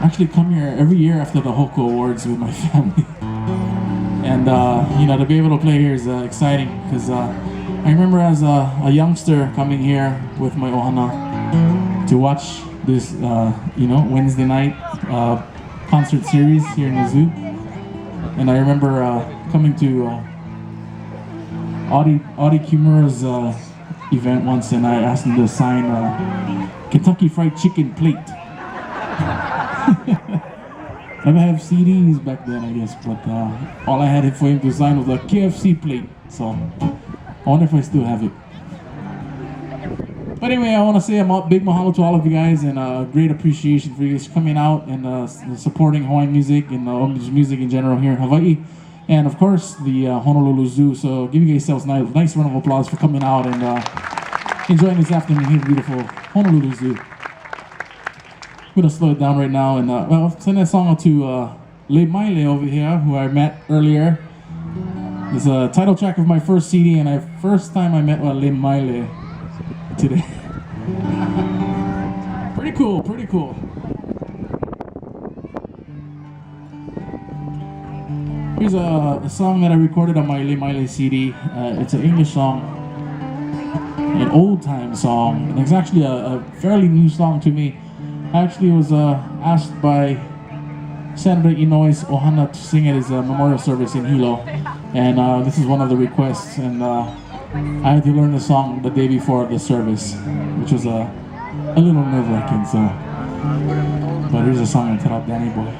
actually come here every year after the Hoku Awards with my family. And you know, to be able to play here is exciting because I remember as a youngster coming here with my ohana to watch this, you know, Wednesday night concert series here in the zoo. And I remember coming to Audi Kimura's event once, and I asked him to sign Kentucky Fried Chicken plate. I didn't have CDs back then, I guess, but all I had for him to sign was a KFC plate. So I wonder if I still have it. But anyway, I want to say a big mahalo to all of you guys, and great appreciation for you guys coming out and supporting Hawaiian music and music in general here in Hawaii. And of course, the Honolulu Zoo. So give you guys a nice round of applause for coming out and enjoying this afternoon here in beautiful Honolulu Zoo. I'm gonna slow it down right now and well, send that song out to Maile over here, who I met earlier. It's a title track of my first CD, and first time I met Maile today. Pretty cool, pretty cool. Here's a song that I recorded on my Maile CD. It's an English song, an old time song, and it's actually a fairly new song to me. I actually was asked by Senator Inoi's Ohana to sing at his memorial service in Hilo, and this is one of the requests, and I had to learn the song the day before the service, which was a little nerve-wracking, so. But here's a song entitled Danny Boy.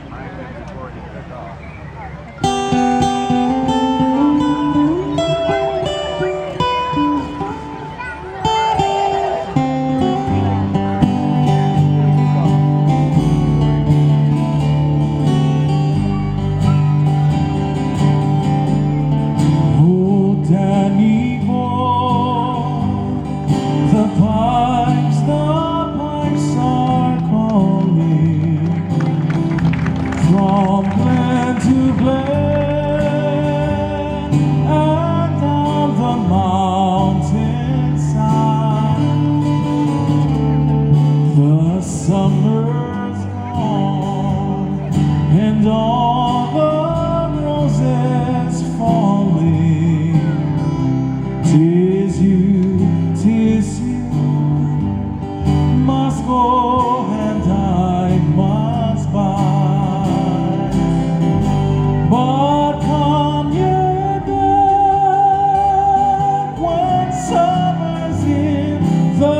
Summer's gone and all the roses falling. 'Tis you must go and I must buy. But come ye back when summer's in the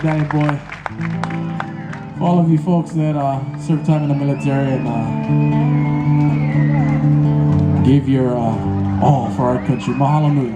Danny Boy. For all of you folks that served time in the military and gave your all for our country, mahalo nui.